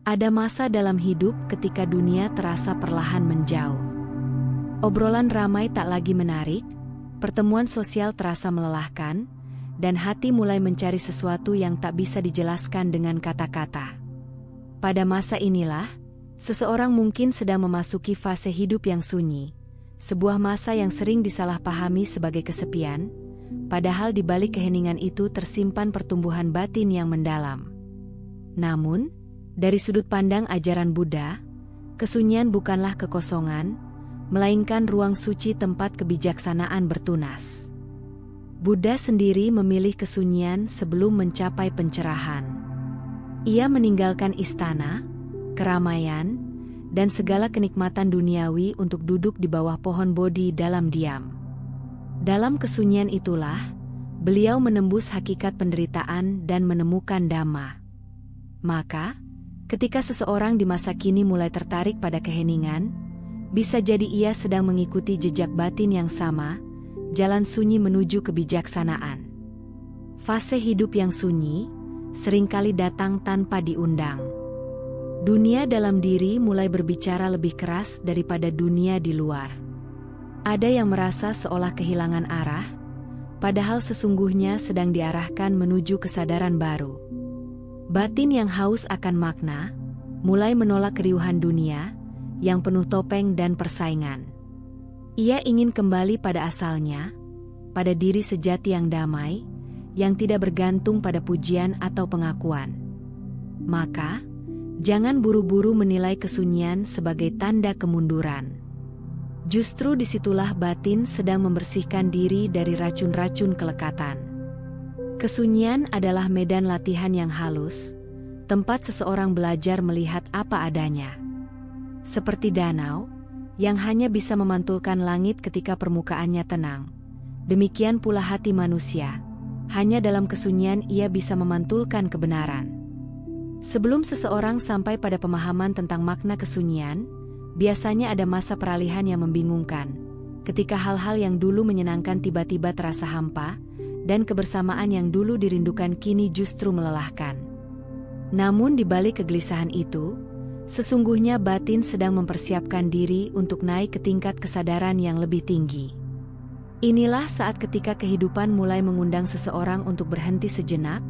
Ada masa dalam hidup ketika dunia terasa perlahan menjauh. Obrolan ramai tak lagi menarik, pertemuan sosial terasa melelahkan, dan hati mulai mencari sesuatu yang tak bisa dijelaskan dengan kata-kata. Pada masa inilah, seseorang mungkin sedang memasuki fase hidup yang sunyi, sebuah masa yang sering disalahpahami sebagai kesepian, padahal di balik keheningan itu tersimpan pertumbuhan batin yang mendalam. Namun, dari sudut pandang ajaran Buddha, kesunyian bukanlah kekosongan, melainkan ruang suci tempat kebijaksanaan bertunas. Buddha sendiri memilih kesunyian sebelum mencapai pencerahan. Ia meninggalkan istana, keramaian, dan segala kenikmatan duniawi untuk duduk di bawah pohon Bodhi dalam diam. Dalam kesunyian itulah, beliau menembus hakikat penderitaan dan menemukan Dhamma. Maka, ketika seseorang di masa kini mulai tertarik pada keheningan, bisa jadi ia sedang mengikuti jejak batin yang sama, jalan sunyi menuju kebijaksanaan. Fase hidup yang sunyi seringkali datang tanpa diundang. Dunia dalam diri mulai berbicara lebih keras daripada dunia di luar. Ada yang merasa seolah kehilangan arah, padahal sesungguhnya sedang diarahkan menuju kesadaran baru. Batin yang haus akan makna, mulai menolak keriuhan dunia, yang penuh topeng dan persaingan. Ia ingin kembali pada asalnya, pada diri sejati yang damai, yang tidak bergantung pada pujian atau pengakuan. Maka, jangan buru-buru menilai kesunyian sebagai tanda kemunduran. Justru disitulah batin sedang membersihkan diri dari racun-racun kelekatan. Kesunyian adalah medan latihan yang halus, tempat seseorang belajar melihat apa adanya. Seperti danau, yang hanya bisa memantulkan langit ketika permukaannya tenang. Demikian pula hati manusia, hanya dalam kesunyian ia bisa memantulkan kebenaran. Sebelum seseorang sampai pada pemahaman tentang makna kesunyian, biasanya ada masa peralihan yang membingungkan, ketika hal-hal yang dulu menyenangkan tiba-tiba terasa hampa, dan kebersamaan yang dulu dirindukan kini justru melelahkan. Namun di balik kegelisahan itu, sesungguhnya batin sedang mempersiapkan diri untuk naik ke tingkat kesadaran yang lebih tinggi. Inilah saat ketika kehidupan mulai mengundang seseorang untuk berhenti sejenak,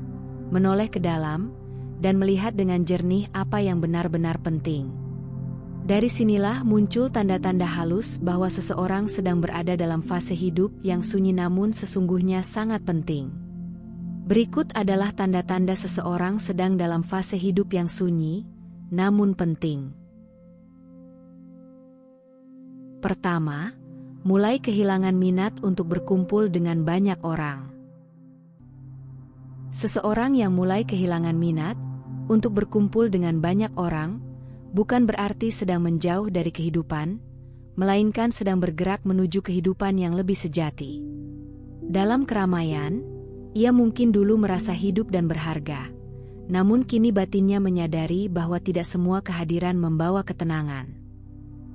menoleh ke dalam, dan melihat dengan jernih apa yang benar-benar penting. Dari sinilah muncul tanda-tanda halus bahwa seseorang sedang berada dalam fase hidup yang sunyi namun sesungguhnya sangat penting. Berikut adalah tanda-tanda seseorang sedang dalam fase hidup yang sunyi, namun penting. Pertama, mulai kehilangan minat untuk berkumpul dengan banyak orang. Seseorang yang mulai kehilangan minat untuk berkumpul dengan banyak orang, bukan berarti sedang menjauh dari kehidupan, melainkan sedang bergerak menuju kehidupan yang lebih sejati. Dalam keramaian, ia mungkin dulu merasa hidup dan berharga, namun kini batinnya menyadari bahwa tidak semua kehadiran membawa ketenangan.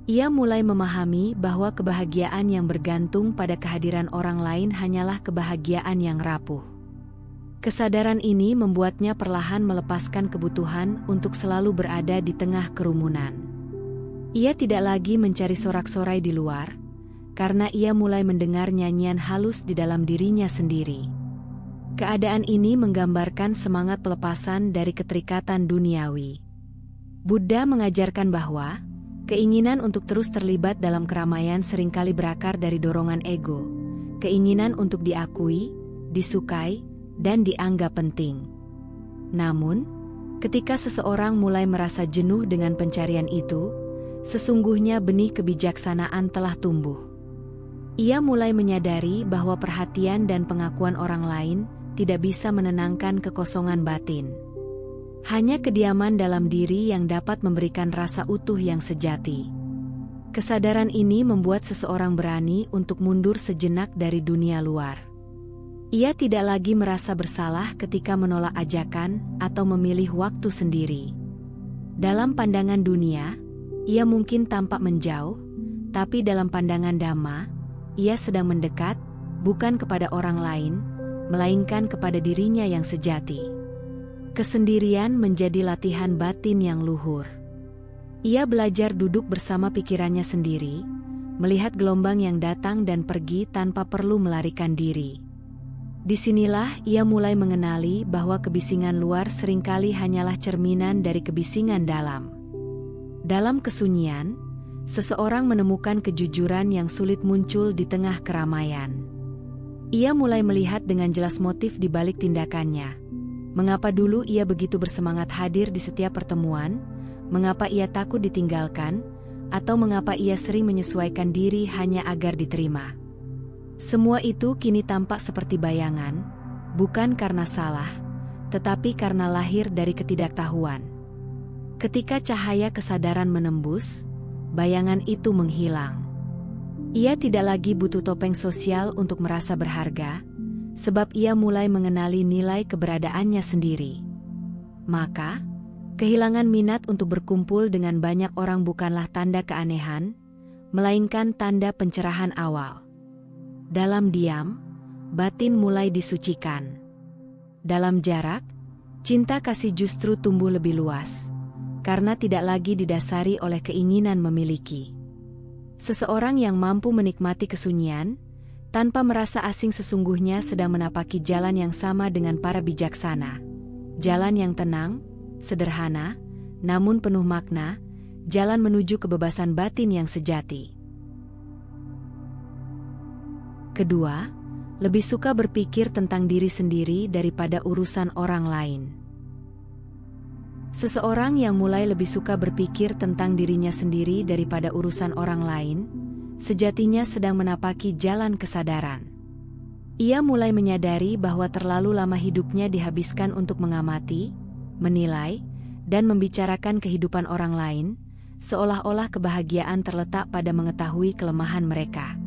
Ia mulai memahami bahwa kebahagiaan yang bergantung pada kehadiran orang lain hanyalah kebahagiaan yang rapuh. Kesadaran ini membuatnya perlahan melepaskan kebutuhan untuk selalu berada di tengah kerumunan. Ia tidak lagi mencari sorak-sorai di luar, karena ia mulai mendengar nyanyian halus di dalam dirinya sendiri. Keadaan ini menggambarkan semangat pelepasan dari keterikatan duniawi. Buddha mengajarkan bahwa keinginan untuk terus terlibat dalam keramaian seringkali berakar dari dorongan ego, keinginan untuk diakui, disukai, dan dianggap penting. Namun, ketika seseorang mulai merasa jenuh dengan pencarian itu, sesungguhnya benih kebijaksanaan telah tumbuh. Ia mulai menyadari bahwa perhatian dan pengakuan orang lain tidak bisa menenangkan kekosongan batin. Hanya kediaman dalam diri yang dapat memberikan rasa utuh yang sejati. Kesadaran ini membuat seseorang berani untuk mundur sejenak dari dunia luar. Ia tidak lagi merasa bersalah ketika menolak ajakan atau memilih waktu sendiri. Dalam pandangan dunia, ia mungkin tampak menjauh, tapi dalam pandangan Dhamma, ia sedang mendekat, bukan kepada orang lain, melainkan kepada dirinya yang sejati. Kesendirian menjadi latihan batin yang luhur. Ia belajar duduk bersama pikirannya sendiri, melihat gelombang yang datang dan pergi tanpa perlu melarikan diri. Disinilah ia mulai mengenali bahwa kebisingan luar seringkali hanyalah cerminan dari kebisingan dalam. Dalam kesunyian, seseorang menemukan kejujuran yang sulit muncul di tengah keramaian. Ia mulai melihat dengan jelas motif di balik tindakannya. Mengapa dulu ia begitu bersemangat hadir di setiap pertemuan, mengapa ia takut ditinggalkan, atau mengapa ia sering menyesuaikan diri hanya agar diterima. Semua itu kini tampak seperti bayangan, bukan karena salah, tetapi karena lahir dari ketidaktahuan. Ketika cahaya kesadaran menembus, bayangan itu menghilang. Ia tidak lagi butuh topeng sosial untuk merasa berharga, sebab ia mulai mengenali nilai keberadaannya sendiri. Maka, kehilangan minat untuk berkumpul dengan banyak orang bukanlah tanda keanehan, melainkan tanda pencerahan awal. Dalam diam, batin mulai disucikan. Dalam jarak, cinta kasih justru tumbuh lebih luas, karena tidak lagi didasari oleh keinginan memiliki. Seseorang yang mampu menikmati kesunyian, tanpa merasa asing sesungguhnya sedang menapaki jalan yang sama dengan para bijaksana. Jalan yang tenang, sederhana, namun penuh makna, jalan menuju kebebasan batin yang sejati. Kedua, lebih suka berpikir tentang diri sendiri daripada urusan orang lain. Seseorang yang mulai lebih suka berpikir tentang dirinya sendiri daripada urusan orang lain, sejatinya sedang menapaki jalan kesadaran. Ia mulai menyadari bahwa terlalu lama hidupnya dihabiskan untuk mengamati, menilai, dan membicarakan kehidupan orang lain, seolah-olah kebahagiaan terletak pada mengetahui kelemahan mereka.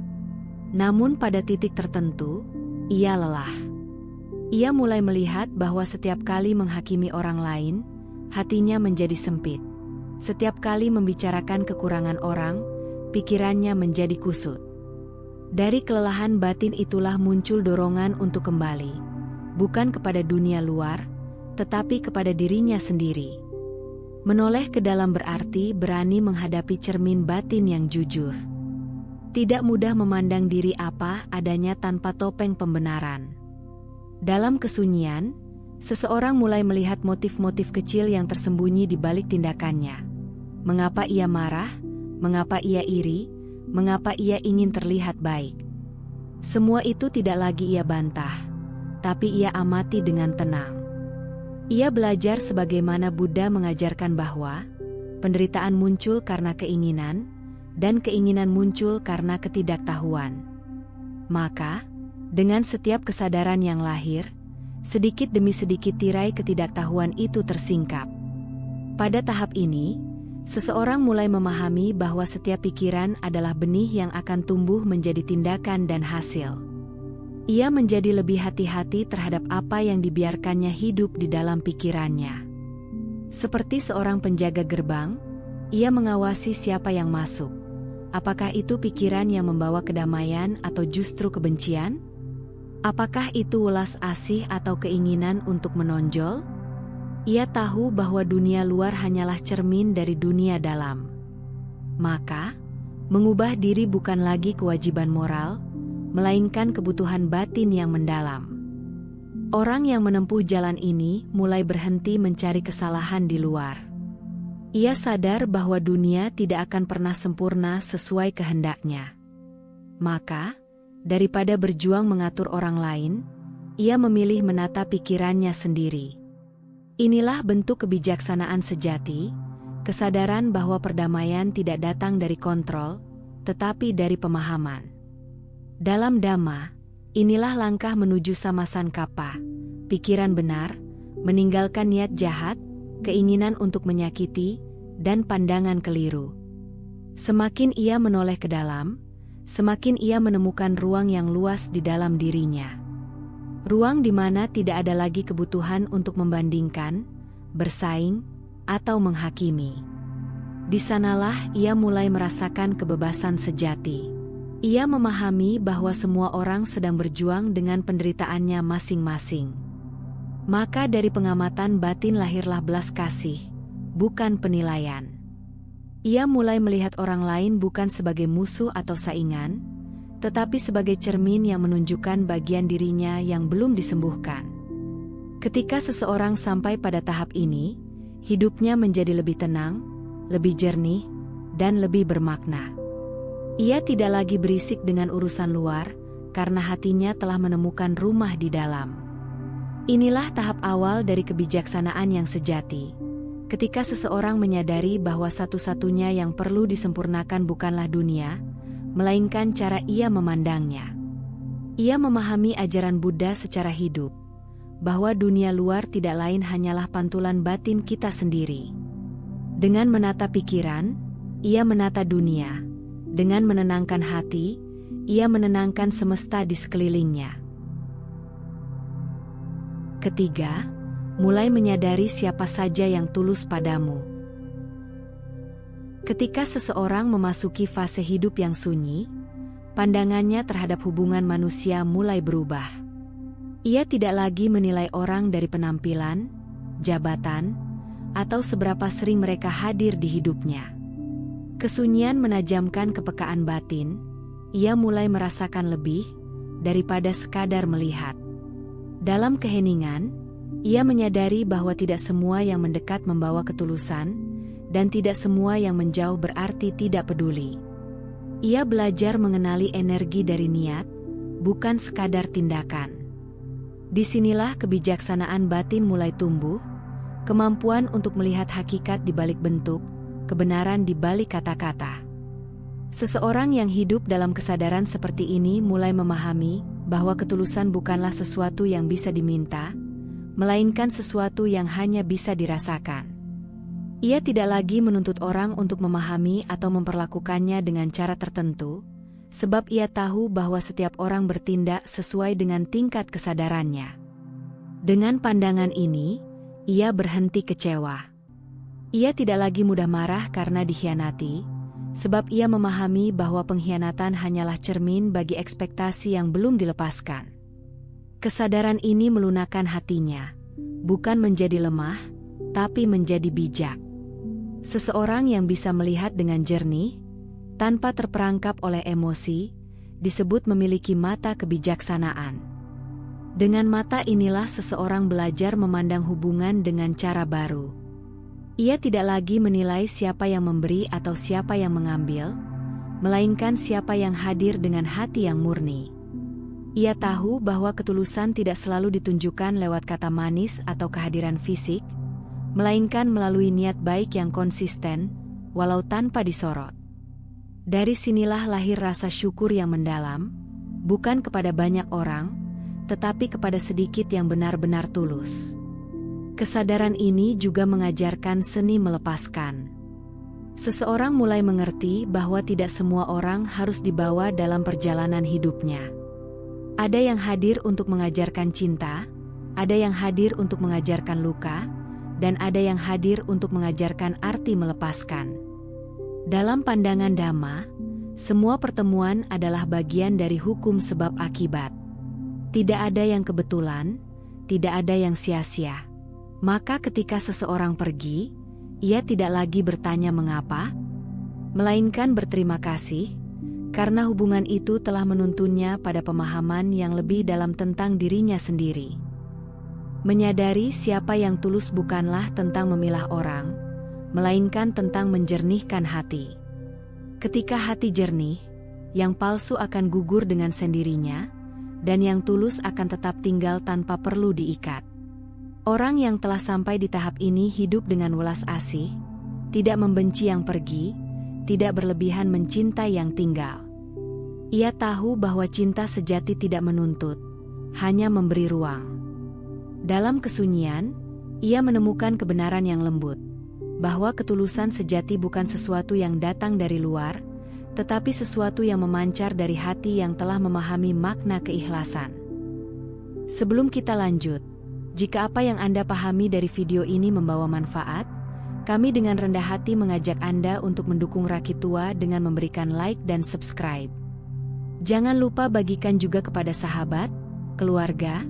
Namun pada titik tertentu, ia lelah. Ia mulai melihat bahwa setiap kali menghakimi orang lain, hatinya menjadi sempit. Setiap kali membicarakan kekurangan orang, pikirannya menjadi kusut. Dari kelelahan batin itulah muncul dorongan untuk kembali, bukan kepada dunia luar, tetapi kepada dirinya sendiri. Menoleh ke dalam berarti berani menghadapi cermin batin yang jujur. Tidak mudah memandang diri apa adanya tanpa topeng pembenaran. Dalam kesunyian, seseorang mulai melihat motif-motif kecil yang tersembunyi di balik tindakannya. Mengapa ia marah? Mengapa ia iri? Mengapa ia ingin terlihat baik? Semua itu tidak lagi ia bantah, tapi ia amati dengan tenang. Ia belajar sebagaimana Buddha mengajarkan bahwa penderitaan muncul karena keinginan, dan keinginan muncul karena ketidaktahuan. Maka, dengan setiap kesadaran yang lahir, sedikit demi sedikit tirai ketidaktahuan itu tersingkap. Pada tahap ini, seseorang mulai memahami bahwa setiap pikiran adalah benih yang akan tumbuh menjadi tindakan dan hasil. Ia menjadi lebih hati-hati terhadap apa yang dibiarkannya hidup di dalam pikirannya. Seperti seorang penjaga gerbang, ia mengawasi siapa yang masuk. Apakah itu pikiran yang membawa kedamaian atau justru kebencian? Apakah itu welas asih atau keinginan untuk menonjol? Ia tahu bahwa dunia luar hanyalah cermin dari dunia dalam. Maka, mengubah diri bukan lagi kewajiban moral, melainkan kebutuhan batin yang mendalam. Orang yang menempuh jalan ini mulai berhenti mencari kesalahan di luar. Ia sadar bahwa dunia tidak akan pernah sempurna sesuai kehendaknya. Maka, daripada berjuang mengatur orang lain, ia memilih menata pikirannya sendiri. Inilah bentuk kebijaksanaan sejati, kesadaran bahwa perdamaian tidak datang dari kontrol, tetapi dari pemahaman. Dalam Dhamma, inilah langkah menuju samasankappa, pikiran benar, meninggalkan niat jahat, keinginan untuk menyakiti, dan pandangan keliru. Semakin ia menoleh ke dalam, semakin ia menemukan ruang yang luas di dalam dirinya. Ruang di mana tidak ada lagi kebutuhan untuk membandingkan, bersaing, atau menghakimi. Di sanalah ia mulai merasakan kebebasan sejati. Ia memahami bahwa semua orang sedang berjuang dengan penderitaannya masing-masing. Maka dari pengamatan batin lahirlah belas kasih, bukan penilaian. Ia mulai melihat orang lain bukan sebagai musuh atau saingan, tetapi sebagai cermin yang menunjukkan bagian dirinya yang belum disembuhkan. Ketika seseorang sampai pada tahap ini, hidupnya menjadi lebih tenang, lebih jernih, dan lebih bermakna. Ia tidak lagi berisik dengan urusan luar, karena hatinya telah menemukan rumah di dalam. Inilah tahap awal dari kebijaksanaan yang sejati. Ketika seseorang menyadari bahwa satu-satunya yang perlu disempurnakan bukanlah dunia, melainkan cara ia memandangnya. Ia memahami ajaran Buddha secara hidup, bahwa dunia luar tidak lain hanyalah pantulan batin kita sendiri. Dengan menata pikiran, ia menata dunia. Dengan menenangkan hati, ia menenangkan semesta di sekelilingnya. Ketiga, mulai menyadari siapa saja yang tulus padamu. Ketika seseorang memasuki fase hidup yang sunyi, pandangannya terhadap hubungan manusia mulai berubah. Ia tidak lagi menilai orang dari penampilan, jabatan, atau seberapa sering mereka hadir di hidupnya. Kesunyian menajamkan kepekaan batin, ia mulai merasakan lebih daripada sekadar melihat. Dalam keheningan, ia menyadari bahwa tidak semua yang mendekat membawa ketulusan, dan tidak semua yang menjauh berarti tidak peduli. Ia belajar mengenali energi dari niat, bukan sekadar tindakan. Disinilah kebijaksanaan batin mulai tumbuh, kemampuan untuk melihat hakikat di balik bentuk, kebenaran di balik kata-kata. Seseorang yang hidup dalam kesadaran seperti ini mulai memahami bahwa ketulusan bukanlah sesuatu yang bisa diminta, melainkan sesuatu yang hanya bisa dirasakan. Ia tidak lagi menuntut orang untuk memahami atau memperlakukannya dengan cara tertentu, sebab ia tahu bahwa setiap orang bertindak sesuai dengan tingkat kesadarannya. Dengan pandangan ini, ia berhenti kecewa. Ia tidak lagi mudah marah karena dikhianati, sebab ia memahami bahwa pengkhianatan hanyalah cermin bagi ekspektasi yang belum dilepaskan. Kesadaran ini melunakkan hatinya, bukan menjadi lemah, tapi menjadi bijak. Seseorang yang bisa melihat dengan jernih, tanpa terperangkap oleh emosi, disebut memiliki mata kebijaksanaan. Dengan mata inilah seseorang belajar memandang hubungan dengan cara baru. Ia tidak lagi menilai siapa yang memberi atau siapa yang mengambil, melainkan siapa yang hadir dengan hati yang murni. Ia tahu bahwa ketulusan tidak selalu ditunjukkan lewat kata manis atau kehadiran fisik, melainkan melalui niat baik yang konsisten, walau tanpa disorot. Dari sinilah lahir rasa syukur yang mendalam, bukan kepada banyak orang, tetapi kepada sedikit yang benar-benar tulus. Kesadaran ini juga mengajarkan seni melepaskan. Seseorang mulai mengerti bahwa tidak semua orang harus dibawa dalam perjalanan hidupnya. Ada yang hadir untuk mengajarkan cinta, ada yang hadir untuk mengajarkan luka, dan ada yang hadir untuk mengajarkan arti melepaskan. Dalam pandangan Dhamma, semua pertemuan adalah bagian dari hukum sebab akibat. Tidak ada yang kebetulan, tidak ada yang sia-sia. Maka ketika seseorang pergi, ia tidak lagi bertanya mengapa, melainkan berterima kasih, karena hubungan itu telah menuntunnya pada pemahaman yang lebih dalam tentang dirinya sendiri. Menyadari siapa yang tulus bukanlah tentang memilah orang, melainkan tentang menjernihkan hati. Ketika hati jernih, yang palsu akan gugur dengan sendirinya, dan yang tulus akan tetap tinggal tanpa perlu diikat. Orang yang telah sampai di tahap ini hidup dengan welas asih, tidak membenci yang pergi, tidak berlebihan mencintai yang tinggal. Ia tahu bahwa cinta sejati tidak menuntut, hanya memberi ruang. Dalam kesunyian, ia menemukan kebenaran yang lembut, bahwa ketulusan sejati bukan sesuatu yang datang dari luar, tetapi sesuatu yang memancar dari hati yang telah memahami makna keikhlasan. Sebelum kita lanjut, jika apa yang Anda pahami dari video ini membawa manfaat, kami dengan rendah hati mengajak Anda untuk mendukung Rakitua dengan memberikan like dan subscribe. Jangan lupa bagikan juga kepada sahabat, keluarga,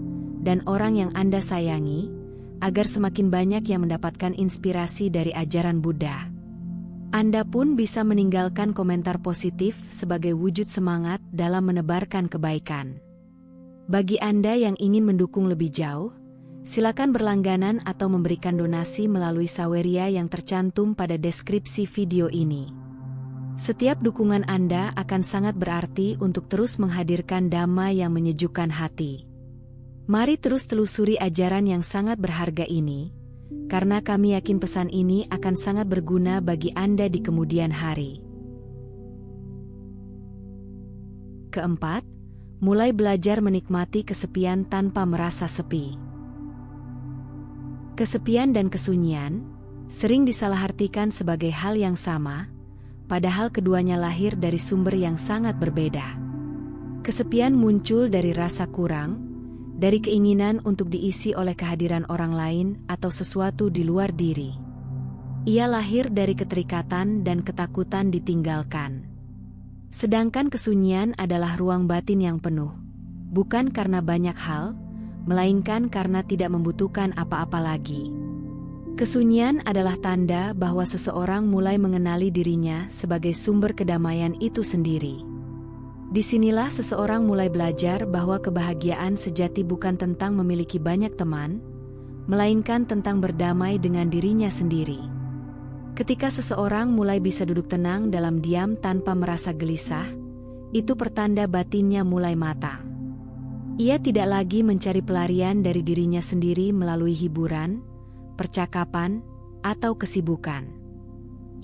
dan orang yang Anda sayangi, agar semakin banyak yang mendapatkan inspirasi dari ajaran Buddha. Anda pun bisa meninggalkan komentar positif sebagai wujud semangat dalam menebarkan kebaikan. Bagi Anda yang ingin mendukung lebih jauh, silakan berlangganan atau memberikan donasi melalui Saweria yang tercantum pada deskripsi video ini. Setiap dukungan Anda akan sangat berarti untuk terus menghadirkan dhamma yang menyejukkan hati. Mari terus telusuri ajaran yang sangat berharga ini, karena kami yakin pesan ini akan sangat berguna bagi Anda di kemudian hari. Keempat, mulai belajar menikmati kesepian tanpa merasa sepi. Kesepian dan kesunyian sering disalahartikan sebagai hal yang sama, padahal keduanya lahir dari sumber yang sangat berbeda. Kesepian muncul dari rasa kurang, dari keinginan untuk diisi oleh kehadiran orang lain atau sesuatu di luar diri. Ia lahir dari keterikatan dan ketakutan ditinggalkan. Sedangkan kesunyian adalah ruang batin yang penuh, bukan karena banyak hal, melainkan karena tidak membutuhkan apa-apa lagi. Kesunyian adalah tanda bahwa seseorang mulai mengenali dirinya sebagai sumber kedamaian itu sendiri. Disinilah seseorang mulai belajar bahwa kebahagiaan sejati bukan tentang memiliki banyak teman, melainkan tentang berdamai dengan dirinya sendiri. Ketika seseorang mulai bisa duduk tenang dalam diam tanpa merasa gelisah, itu pertanda batinnya mulai matang. Ia tidak lagi mencari pelarian dari dirinya sendiri melalui hiburan, percakapan, atau kesibukan.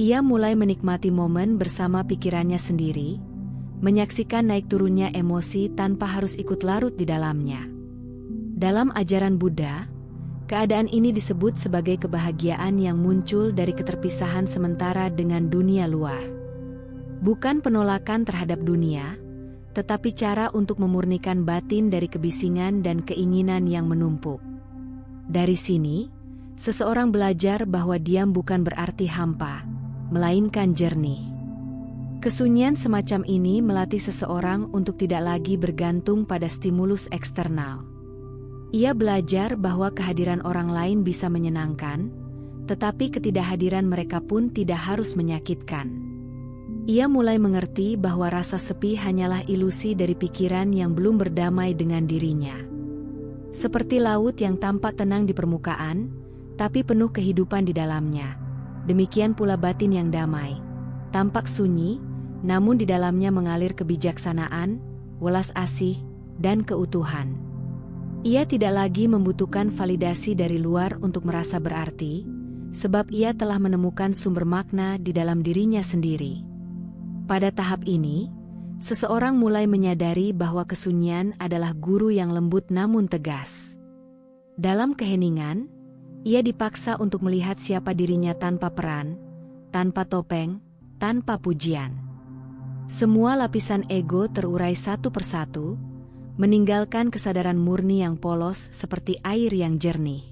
Ia mulai menikmati momen bersama pikirannya sendiri, menyaksikan naik turunnya emosi tanpa harus ikut larut di dalamnya. Dalam ajaran Buddha, keadaan ini disebut sebagai kebahagiaan yang muncul dari keterpisahan sementara dengan dunia luar. Bukan penolakan terhadap dunia, tetapi cara untuk memurnikan batin dari kebisingan dan keinginan yang menumpuk. Dari sini, seseorang belajar bahwa diam bukan berarti hampa, melainkan jernih. Kesunyian semacam ini melatih seseorang untuk tidak lagi bergantung pada stimulus eksternal. Ia belajar bahwa kehadiran orang lain bisa menyenangkan, tetapi ketidakhadiran mereka pun tidak harus menyakitkan. Ia mulai mengerti bahwa rasa sepi hanyalah ilusi dari pikiran yang belum berdamai dengan dirinya. Seperti laut yang tampak tenang di permukaan, tapi penuh kehidupan di dalamnya. Demikian pula batin yang damai, tampak sunyi, namun di dalamnya mengalir kebijaksanaan, welas asih, dan keutuhan. Ia tidak lagi membutuhkan validasi dari luar untuk merasa berarti, sebab ia telah menemukan sumber makna di dalam dirinya sendiri. Pada tahap ini, seseorang mulai menyadari bahwa kesunyian adalah guru yang lembut namun tegas. Dalam keheningan, ia dipaksa untuk melihat siapa dirinya tanpa peran, tanpa topeng, tanpa pujian. Semua lapisan ego terurai satu persatu, meninggalkan kesadaran murni yang polos seperti air yang jernih.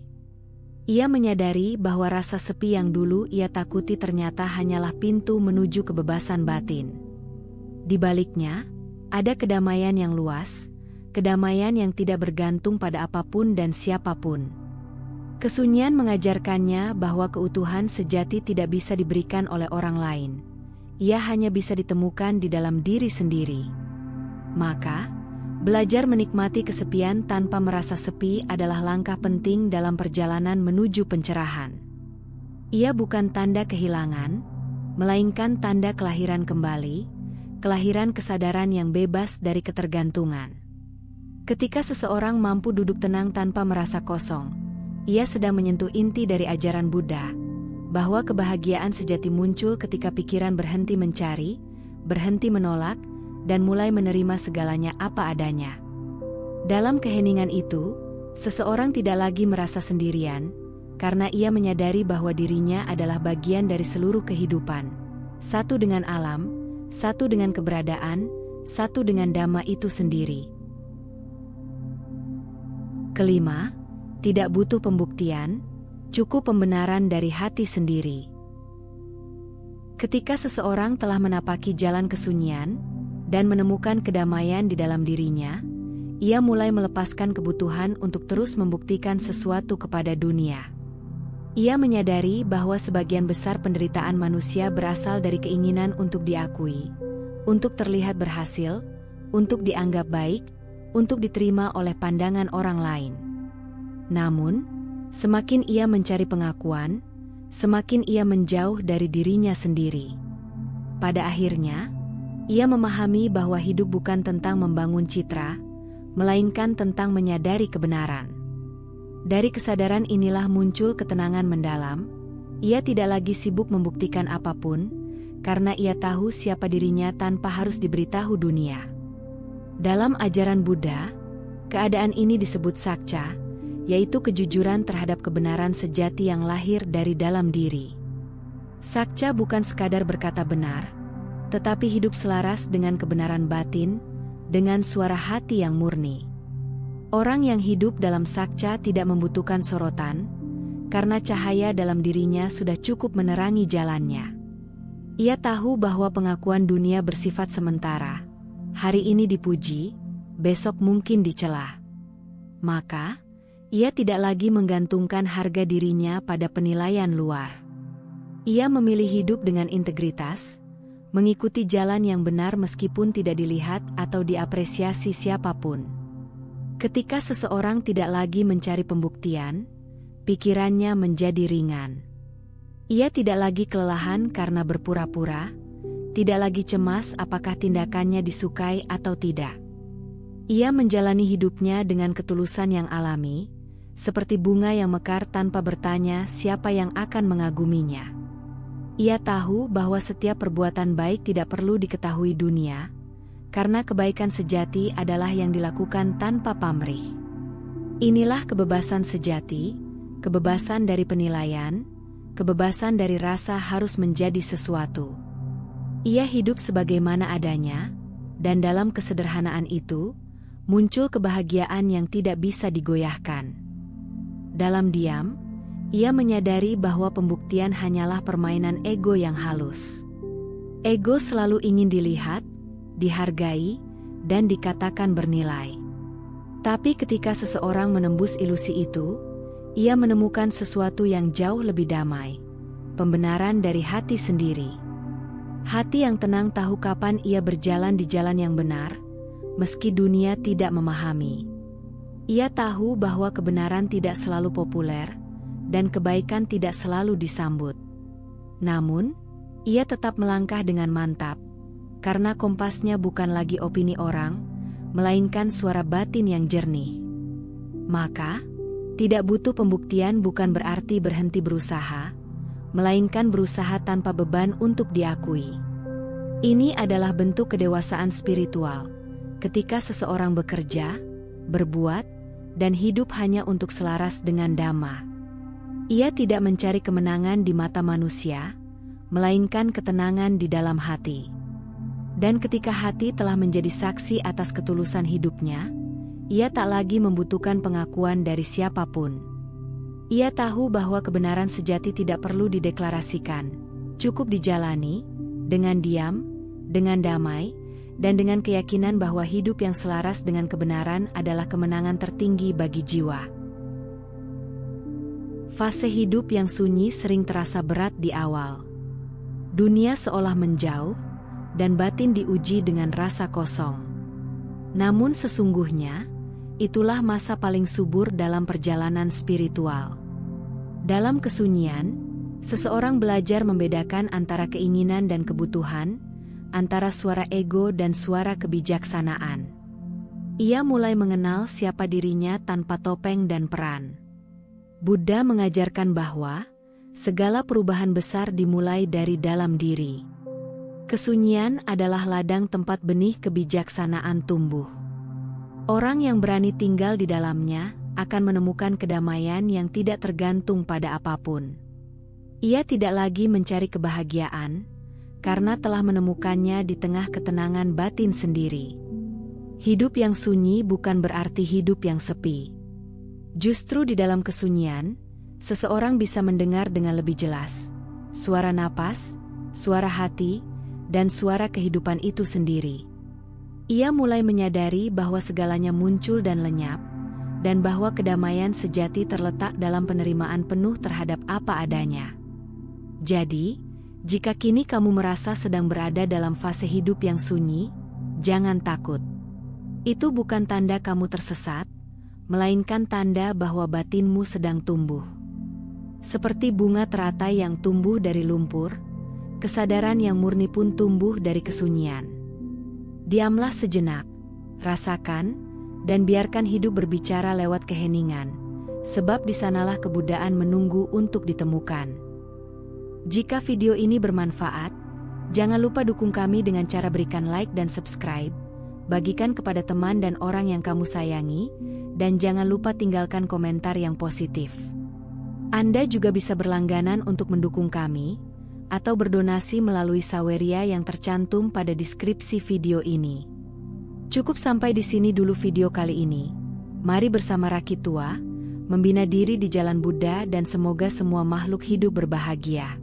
Ia menyadari bahwa rasa sepi yang dulu ia takuti ternyata hanyalah pintu menuju kebebasan batin. Di baliknya, ada kedamaian yang luas, kedamaian yang tidak bergantung pada apapun dan siapapun. Kesunyian mengajarkannya bahwa keutuhan sejati tidak bisa diberikan oleh orang lain. Ia hanya bisa ditemukan di dalam diri sendiri. Maka, belajar menikmati kesepian tanpa merasa sepi adalah langkah penting dalam perjalanan menuju pencerahan. Ia bukan tanda kehilangan, melainkan tanda kelahiran kembali, kelahiran kesadaran yang bebas dari ketergantungan. Ketika seseorang mampu duduk tenang tanpa merasa kosong, ia sedang menyentuh inti dari ajaran Buddha, bahwa kebahagiaan sejati muncul ketika pikiran berhenti mencari, berhenti menolak, dan mulai menerima segalanya apa adanya. Dalam keheningan itu, seseorang tidak lagi merasa sendirian, karena ia menyadari bahwa dirinya adalah bagian dari seluruh kehidupan, satu dengan alam, satu dengan keberadaan, satu dengan dhamma itu sendiri. Kelima, tidak butuh pembuktian, cukup pembenaran dari hati sendiri. Ketika seseorang telah menapaki jalan kesunyian dan menemukan kedamaian di dalam dirinya, ia mulai melepaskan kebutuhan untuk terus membuktikan sesuatu kepada dunia. Ia menyadari bahwa sebagian besar penderitaan manusia berasal dari keinginan untuk diakui, untuk terlihat berhasil, untuk dianggap baik, untuk diterima oleh pandangan orang lain. Namun, semakin ia mencari pengakuan, semakin ia menjauh dari dirinya sendiri. Pada akhirnya, ia memahami bahwa hidup bukan tentang membangun citra, melainkan tentang menyadari kebenaran. Dari kesadaran inilah muncul ketenangan mendalam. Ia tidak lagi sibuk membuktikan apapun, karena ia tahu siapa dirinya tanpa harus diberitahu dunia. Dalam ajaran Buddha, keadaan ini disebut sakca, yaitu kejujuran terhadap kebenaran sejati yang lahir dari dalam diri. Sakca bukan sekadar berkata benar, tetapi hidup selaras dengan kebenaran batin, dengan suara hati yang murni. Orang yang hidup dalam sakca tidak membutuhkan sorotan, karena cahaya dalam dirinya sudah cukup menerangi jalannya. Ia tahu bahwa pengakuan dunia bersifat sementara. Hari ini dipuji, besok mungkin dicela. Maka, ia tidak lagi menggantungkan harga dirinya pada penilaian luar. Ia memilih hidup dengan integritas, mengikuti jalan yang benar meskipun tidak dilihat atau diapresiasi siapapun. Ketika seseorang tidak lagi mencari pembuktian, pikirannya menjadi ringan. Ia tidak lagi kelelahan karena berpura-pura, tidak lagi cemas apakah tindakannya disukai atau tidak. Ia menjalani hidupnya dengan ketulusan yang alami, seperti bunga yang mekar tanpa bertanya siapa yang akan mengaguminya. Ia tahu bahwa setiap perbuatan baik tidak perlu diketahui dunia, karena kebaikan sejati adalah yang dilakukan tanpa pamrih. Inilah kebebasan sejati, kebebasan dari penilaian, kebebasan dari rasa harus menjadi sesuatu. Ia hidup sebagaimana adanya, dan dalam kesederhanaan itu, muncul kebahagiaan yang tidak bisa digoyahkan. Dalam diam, ia menyadari bahwa pembuktian hanyalah permainan ego yang halus. Ego selalu ingin dilihat, dihargai, dan dikatakan bernilai. Tapi ketika seseorang menembus ilusi itu, ia menemukan sesuatu yang jauh lebih damai, pembenaran dari hati sendiri. Hati yang tenang tahu kapan ia berjalan di jalan yang benar, meski dunia tidak memahami. Ia tahu bahwa kebenaran tidak selalu populer, dan kebaikan tidak selalu disambut. Namun, ia tetap melangkah dengan mantap, karena kompasnya bukan lagi opini orang, melainkan suara batin yang jernih. Maka, tidak butuh pembuktian bukan berarti berhenti berusaha, melainkan berusaha tanpa beban untuk diakui. Ini adalah bentuk kedewasaan spiritual, ketika seseorang bekerja, berbuat, dan hidup hanya untuk selaras dengan Dhamma. Ia tidak mencari kemenangan di mata manusia, melainkan ketenangan di dalam hati. Dan ketika hati telah menjadi saksi atas ketulusan hidupnya, ia tak lagi membutuhkan pengakuan dari siapapun. Ia tahu bahwa kebenaran sejati tidak perlu dideklarasikan, cukup dijalani, dengan diam, dengan damai, dan dengan keyakinan bahwa hidup yang selaras dengan kebenaran adalah kemenangan tertinggi bagi jiwa. Fase hidup yang sunyi sering terasa berat di awal. Dunia seolah menjauh, dan batin diuji dengan rasa kosong. Namun sesungguhnya, itulah masa paling subur dalam perjalanan spiritual. Dalam kesunyian, seseorang belajar membedakan antara keinginan dan kebutuhan, antara suara ego dan suara kebijaksanaan. Ia mulai mengenal siapa dirinya tanpa topeng dan peran. Buddha mengajarkan bahwa segala perubahan besar dimulai dari dalam diri. Kesunyian adalah ladang tempat benih kebijaksanaan tumbuh. Orang yang berani tinggal di dalamnya akan menemukan kedamaian yang tidak tergantung pada apapun. Ia tidak lagi mencari kebahagiaan, karena telah menemukannya di tengah ketenangan batin sendiri. Hidup yang sunyi bukan berarti hidup yang sepi. Justru di dalam kesunyian, seseorang bisa mendengar dengan lebih jelas suara napas, suara hati, dan suara kehidupan itu sendiri. Ia mulai menyadari bahwa segalanya muncul dan lenyap, dan bahwa kedamaian sejati terletak dalam penerimaan penuh terhadap apa adanya. Jadi, jika kini kamu merasa sedang berada dalam fase hidup yang sunyi, jangan takut. Itu bukan tanda kamu tersesat, melainkan tanda bahwa batinmu sedang tumbuh. Seperti bunga teratai yang tumbuh dari lumpur, kesadaran yang murni pun tumbuh dari kesunyian. Diamlah sejenak, rasakan, dan biarkan hidup berbicara lewat keheningan, sebab di sanalah kebudayaan menunggu untuk ditemukan. Jika video ini bermanfaat, jangan lupa dukung kami dengan cara berikan like dan subscribe, bagikan kepada teman dan orang yang kamu sayangi, dan jangan lupa tinggalkan komentar yang positif. Anda juga bisa berlangganan untuk mendukung kami, atau berdonasi melalui saweria yang tercantum pada deskripsi video ini. Cukup sampai di sini dulu video kali ini. Mari bersama Rakitua, membina diri di jalan Buddha dan semoga semua makhluk hidup berbahagia.